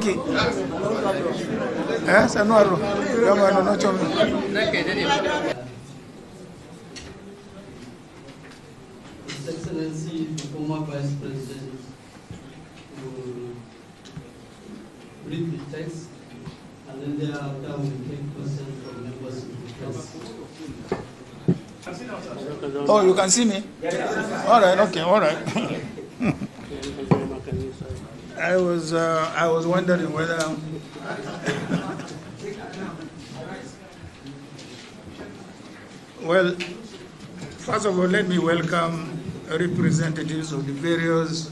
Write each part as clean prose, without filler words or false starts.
Sarki. Sanuaro. No chomi. His Excellency, the former Vice President, will read the text, and then thereafter we take questions from members of the press. Oh, you can see me? All right, okay, all right. I was wondering whether... Well, first of all, let me welcome representatives of the various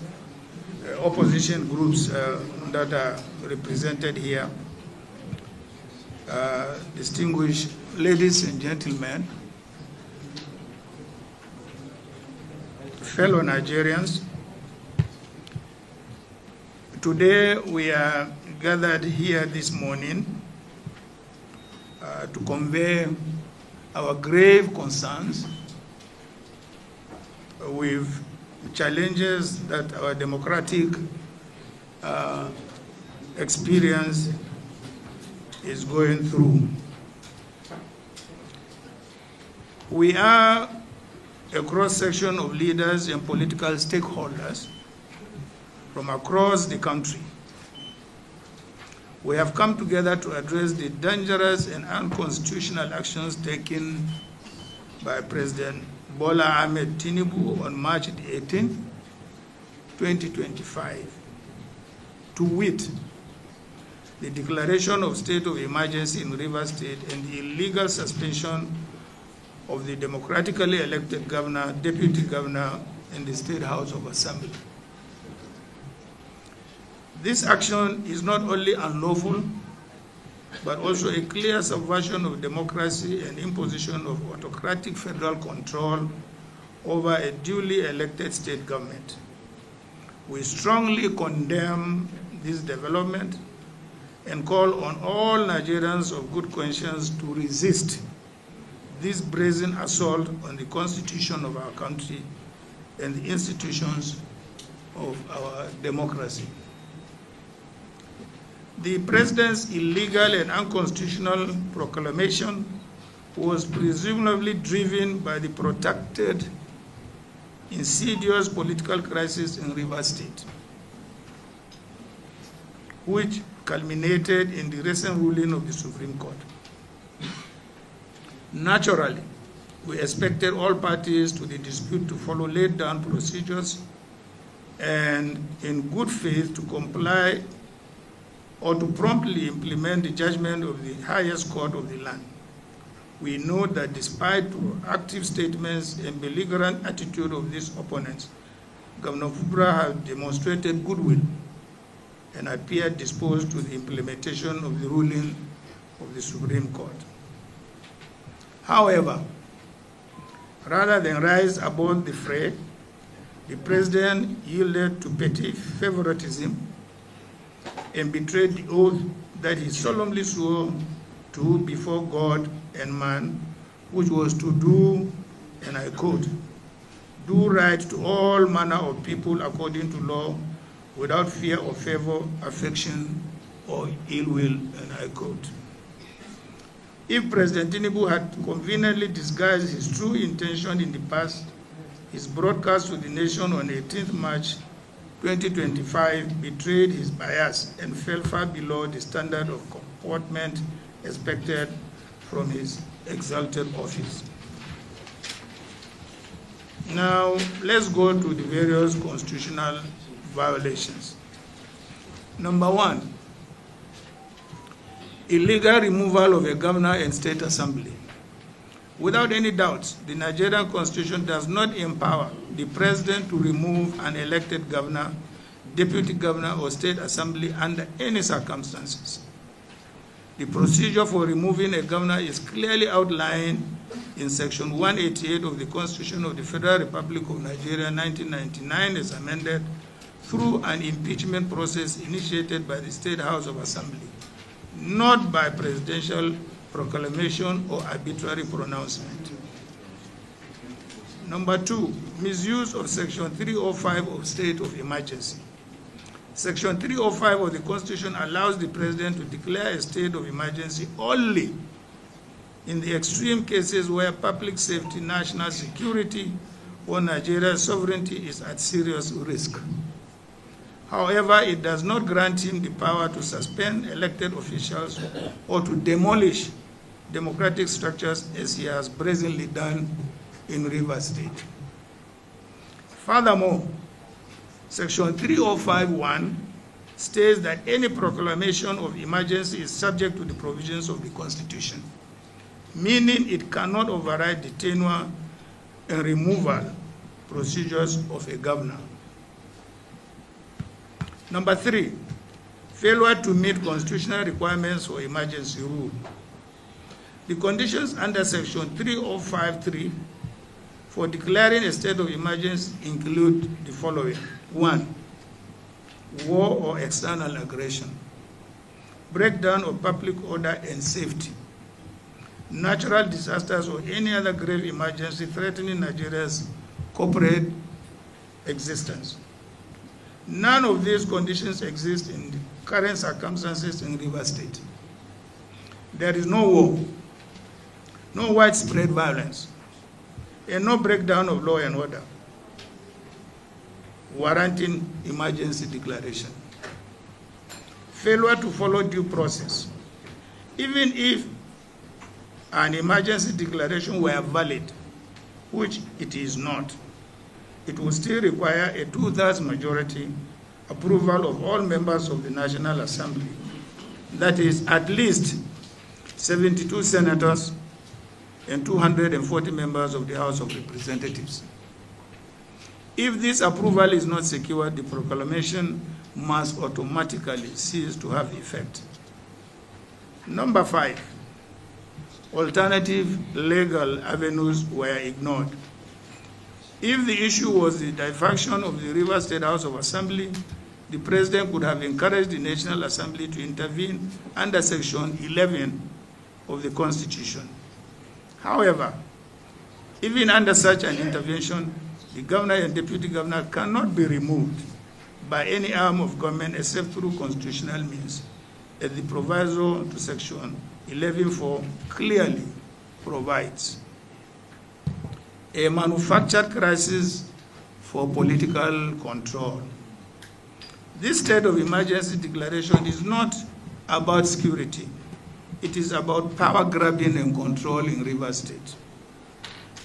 opposition groups that are represented here. Distinguished ladies and gentlemen, fellow Nigerians, today we are gathered here this morning to convey our grave concerns with challenges that our democratic experience is going through. We are a cross-section of leaders and political stakeholders from across the country. We have come together to address the dangerous and unconstitutional actions taken by President Bola Ahmed Tinubu on March 18, 2025, to wit, the declaration of state of emergency in Rivers State and the illegal suspension of the democratically elected governor, deputy governor, in the State House of Assembly. This action is not only unlawful, but also a clear subversion of democracy and imposition of autocratic federal control over a duly elected state government. We strongly condemn this development and call on all Nigerians of good conscience to resist this brazen assault on the constitution of our country and the institutions of our democracy. The president's illegal and unconstitutional proclamation was presumably driven by the protracted, insidious political crisis in Rivers State, which culminated in the recent ruling of the Supreme Court. Naturally, we expected all parties to the dispute to follow laid down procedures and in good faith to comply or to promptly implement the judgment of the highest court of the land. We know that despite active statements and belligerent attitude of these opponents, Governor Fubara has demonstrated goodwill and appeared disposed to the implementation of the ruling of the Supreme Court. However, rather than rise above the fray, the president yielded to petty favoritism and betrayed the oath that he solemnly swore to before God and man, which was to do, and I quote, do right to all manner of people according to law, without fear or favor, affection, or ill will, and I quote. If President Tinubu had conveniently disguised his true intention in the past, his broadcast to the nation on 18th March 2025 betrayed his bias and fell far below the standard of comportment expected from his exalted office. Now, let's go to the various constitutional violations. Number one, illegal removal of a governor and state assembly. Without any doubt, the Nigerian Constitution does not empower the president to remove an elected governor, deputy governor, or state assembly under any circumstances. The procedure for removing a governor is clearly outlined in Section 188 of the Constitution of the Federal Republic of Nigeria, 1999, as amended through an impeachment process initiated by the State House of Assembly, not by presidential proclamation or arbitrary pronouncement. Number two, misuse of Section 305 of State of Emergency. Section 305 of the Constitution allows the President to declare a state of emergency only in the extreme cases where public safety, national security, or Nigeria's sovereignty is at serious risk. However, it does not grant him the power to suspend elected officials or to demolish democratic structures as he has brazenly done in Rivers State. Furthermore, Section 305(1) states that any proclamation of emergency is subject to the provisions of the Constitution, meaning it cannot override the tenure and removal procedures of a governor. Number 3, failure to meet constitutional requirements for emergency rule. The conditions under Section 305(3) for declaring a state of emergency include the following. 1, war or external aggression, breakdown of public order and safety, natural disasters or any other grave emergency threatening Nigeria's corporate existence. None of these conditions exist in the current circumstances in Rivers State. There is no war, no widespread violence, and no breakdown of law and order warranting emergency declaration. Failure to follow due process. Even if an emergency declaration were valid, which it is not, it will still require a 2/3 majority approval of all members of the National Assembly. That is at least 72 senators and 240 members of the House of Representatives. If this approval is not secured, the proclamation must automatically cease to have effect. Number 5, alternative legal avenues were ignored. If the issue was the dysfunction of the Rivers State House of Assembly, the President could have encouraged the National Assembly to intervene under Section 11 of the Constitution. However, even under such an intervention, the governor and deputy governor cannot be removed by any arm of government except through constitutional means, as the proviso to Section 11(4) clearly provides. A manufactured crisis for political control. This state of emergency declaration is not about security. It is about power grabbing and control in Rivers State.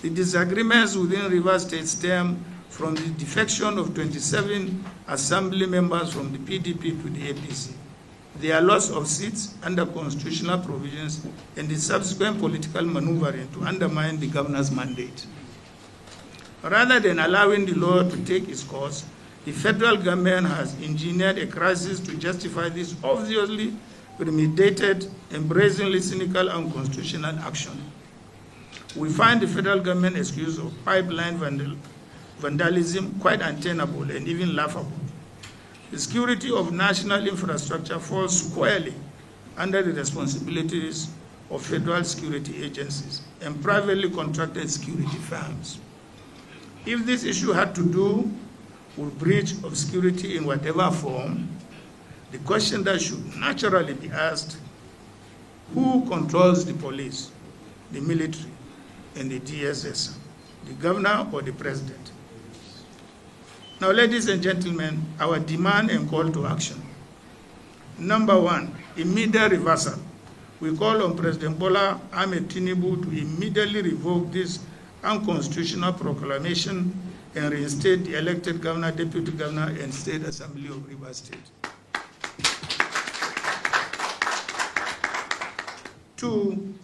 The disagreements within Rivers State stem from the defection of 27 assembly members from the PDP to the APC, their loss of seats under constitutional provisions, and the subsequent political maneuvering to undermine the governor's mandate. Rather than allowing the law to take its course, the federal government has engineered a crisis to justify this obviously premeditated and brazenly cynical and unconstitutional action. We find the federal government excuse of pipeline vandalism quite untenable and even laughable. The security of national infrastructure falls squarely under the responsibilities of federal security agencies and privately contracted security firms. If this issue had to do with breach of security in whatever form, the question that should naturally be asked, who controls the police, the military, and the DSS, the governor or the president? Now, ladies and gentlemen, our demand and call to action. Number 1, immediate reversal. We call on President Bola Ahmed Tinubu to immediately revoke this unconstitutional proclamation and reinstate the elected governor, deputy governor, and state assembly of Rivers State. 2,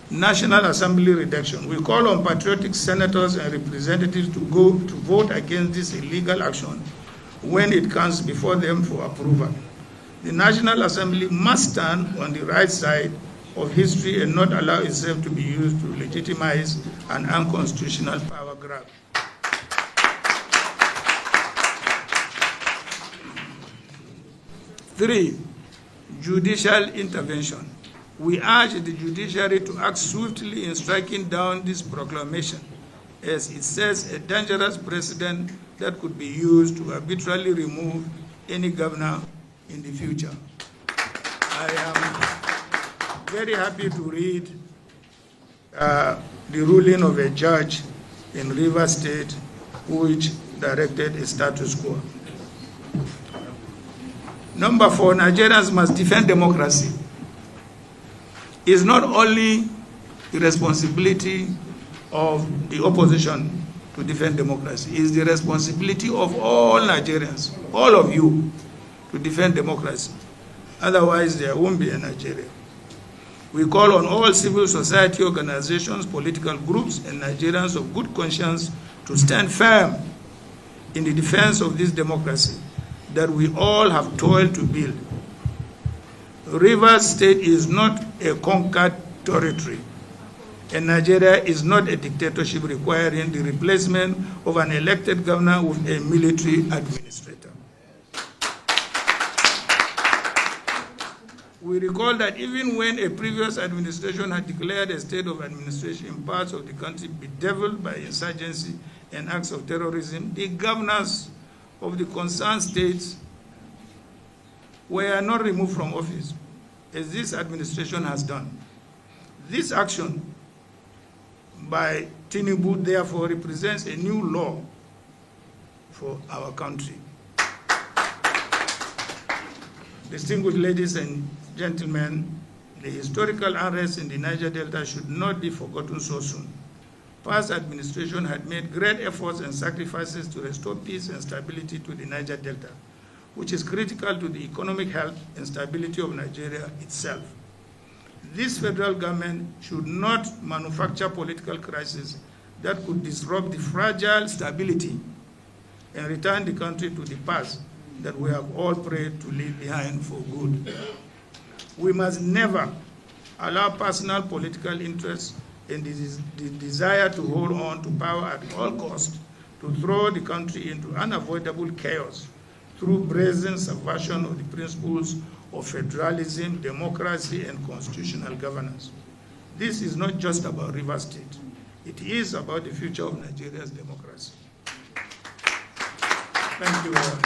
National Assembly reduction. We call on patriotic senators and representatives to vote against this illegal action when it comes before them for approval. The National Assembly must stand on the right side of history and not allow itself to be used to legitimize an unconstitutional power grab. 3, judicial intervention. We urge the judiciary to act swiftly in striking down this proclamation, as it sets a dangerous precedent that could be used to arbitrarily remove any governor in the future. I am very happy to read the ruling of a judge in Rivers State which directed a status quo. Number 4, Nigerians must defend democracy. It's not only the responsibility of the opposition to defend democracy, it's the responsibility of all Nigerians, all of you, to defend democracy. Otherwise, there won't be a Nigeria. We call on all civil society organizations, political groups, and Nigerians of good conscience to stand firm in the defense of this democracy that we all have toiled to build. Rivers State is not a conquered territory, and Nigeria is not a dictatorship requiring the replacement of an elected governor with a military administrator. We recall that even when a previous administration had declared a state of administration in parts of the country bedeviled by insurgency and acts of terrorism, the governors of the concerned states were not removed from office, as this administration has done. This action by Tinubu, therefore, represents a new law for our country. Distinguished ladies and gentlemen, the historical unrest in the Niger Delta should not be forgotten so soon. Past administration had made great efforts and sacrifices to restore peace and stability to the Niger Delta, which is critical to the economic health and stability of Nigeria itself. This federal government should not manufacture political crises that could disrupt the fragile stability and return the country to the past that we have all prayed to leave behind for good. We must never allow personal political interests and the desire to hold on to power at all costs to throw the country into unavoidable chaos through brazen subversion of the principles of federalism, democracy, and constitutional governance. This is not just about Rivers State. It is about the future of Nigeria's democracy. Thank you all.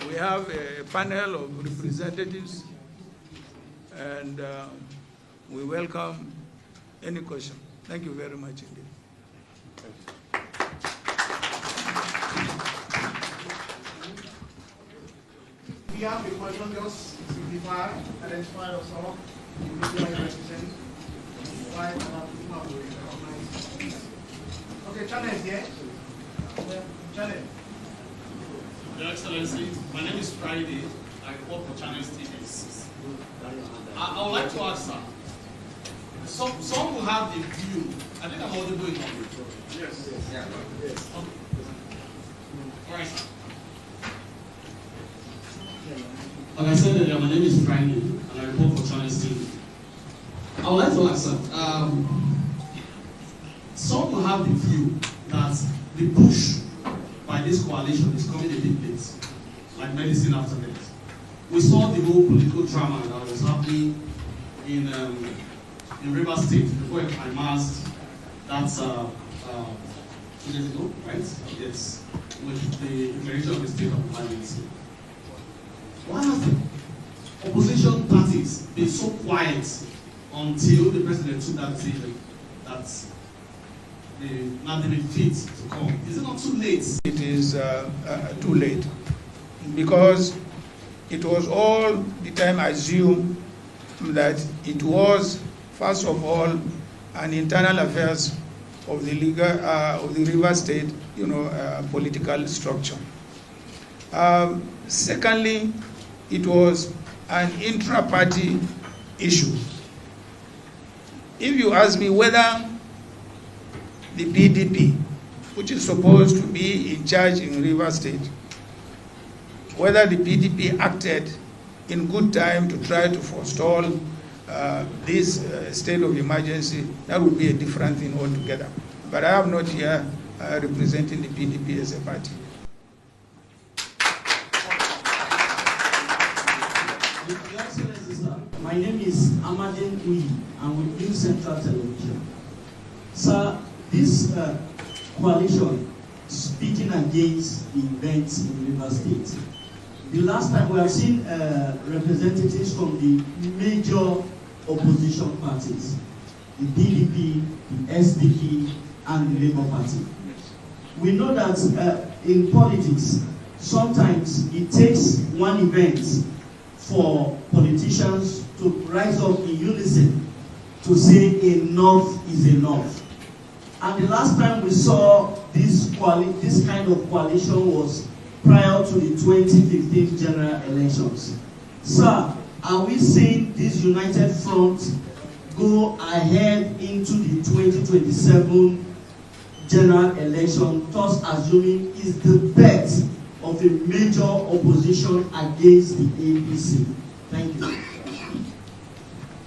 We have a panel of representatives, and we welcome any question. Thank you very much indeed. If you have a question, just signify, identify yourself, the media you represent, why other people will recognize. Okay, Channel is here. Channel. Your Excellency, my name is Friday. I work for Channel TV. I would like to ask, sir, some will have the view, I think I'm audible enough. Yes. Yeah. Yes. Okay. All right, sir. Like I said earlier, my name is Friday, and I report for Channel TV. I would like to ask, sir, some will have the view that the push by this coalition is coming a bit late, like medicine after death. We saw the whole political drama that was happening in Rivers State before it amassed. That's 2 days ago, right? Yes, with the declaration of the state of emergency. Why have the opposition parties been so quiet until the president took that decision that they now deem it fit to come? Is it not too late? It is too late, because it was all the time assumed that it was, first of all, an internal affairs of the Rivers State, political structure. Secondly, it was an intra-party issue. If you ask me whether the PDP, which is supposed to be in charge in Rivers State, whether the PDP acted in good time to try to forestall this state of emergency, that would be a different thing altogether. But I am not here representing the PDP as a party. Your Excellency, sir, my name is Amadin Uyi. I'm with New Central Television. Sir, this coalition speaking against the events in River State. The last time we have seen representatives from the major opposition parties, the PDP, the SDP, and the Labour Party. We know that in politics, sometimes it takes one event for politicians to rise up in unison to say enough is enough. And the last time we saw this kind of coalition was prior to the 2015 general elections. Sir, are we seeing this united front go ahead into the 2027 general election, thus assuming is the bet of a major opposition against the APC? Thank you.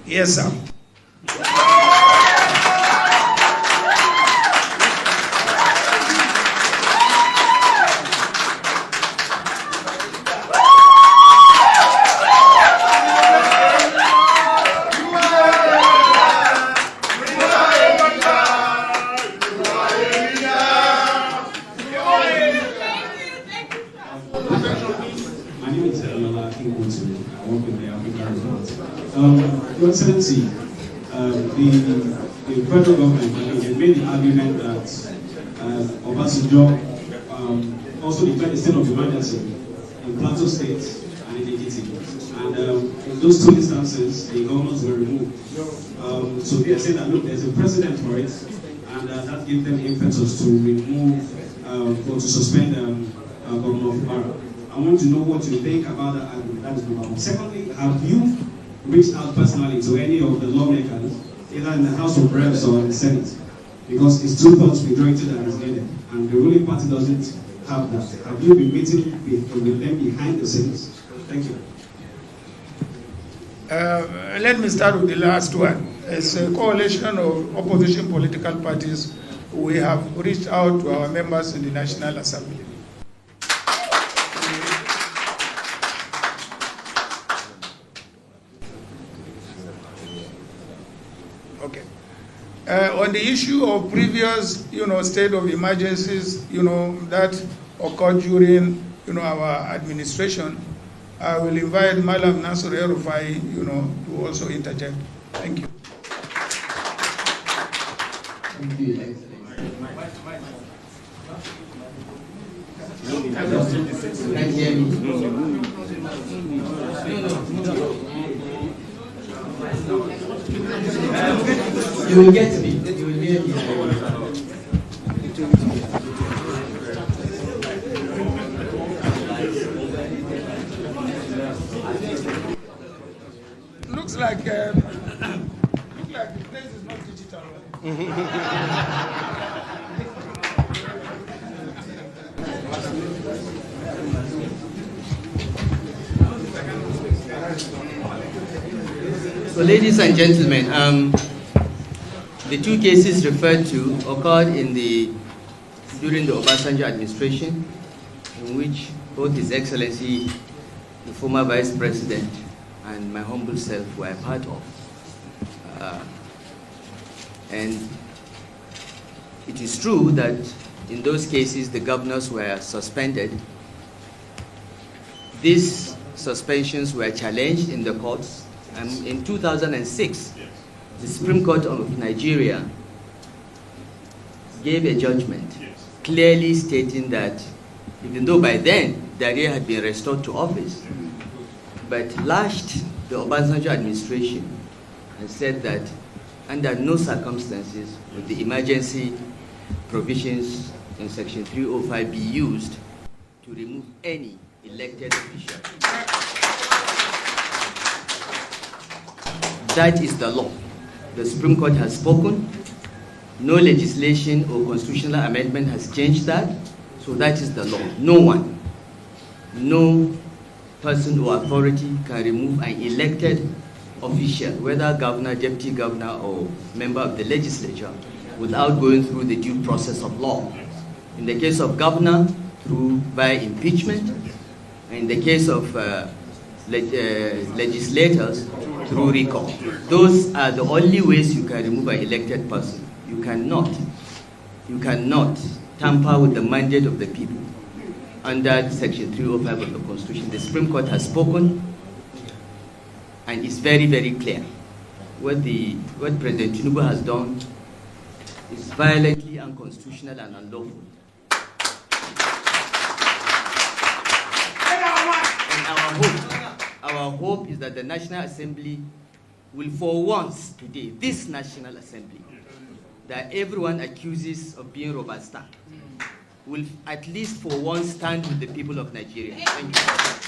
Yes, sir. Your Excellency, the federal government they made the argument that Obasanjo also declared a state of emergency in Plateau State and in Ekiti. And in those two instances, the governors were removed. So they are saying that, look, there's a precedent for it, and that gave them impetus to remove or to suspend Governor Fubara. I want to know what you think about that argument. That is number one. Secondly, have you reached out personally to any of the lawmakers, either in the House of Reps or in the Senate? Because it's 2/3 majority that is needed, and the ruling party doesn't have that. Have you been meeting with them behind the scenes? Thank you. Let me start with the last one. As a coalition of opposition political parties, we have reached out to our members in the National Assembly. Okay. On the issue of previous, state of emergencies, that occurred during, our administration, I will invite Madam Nasir El-Rufai, to also interject. Thank you. Thank you, Excellency. Can you hear me? You will get me. You will hear me. Looks like the place is not digital. So, ladies and gentlemen, the two cases referred to occurred during the Obasanjo administration, in which both His Excellency, the former Vice President, and my humble self were a part of. And it is true that in those cases the governors were suspended. These suspensions were challenged in the courts, and in 2006, the Supreme Court of Nigeria gave a judgment clearly stating that even though by then Daria had been restored to office, but lashed the Obasanjo administration and said that under no circumstances would the emergency provisions in Section 305 be used to remove any elected official. That is the law. The Supreme Court has spoken. No legislation or constitutional amendment has changed that. So that is the law. No one, no person or authority can remove an elected official, whether governor, deputy governor, or member of the legislature, without going through the due process of law. In the case of governor, by impeachment. In the case of legislators, through recall. Those are the only ways you can remove an elected person. You cannot you cannot tamper with the mandate of the people under Section 305 of the Constitution. The Supreme Court has spoken, and it's very, very clear. What President Tinubu has done is violently unconstitutional and unlawful. And our hope is that the National Assembly will, for once today, this National Assembly, that everyone accuses of being Robusta, will at least for once stand with the people of Nigeria. Thank you.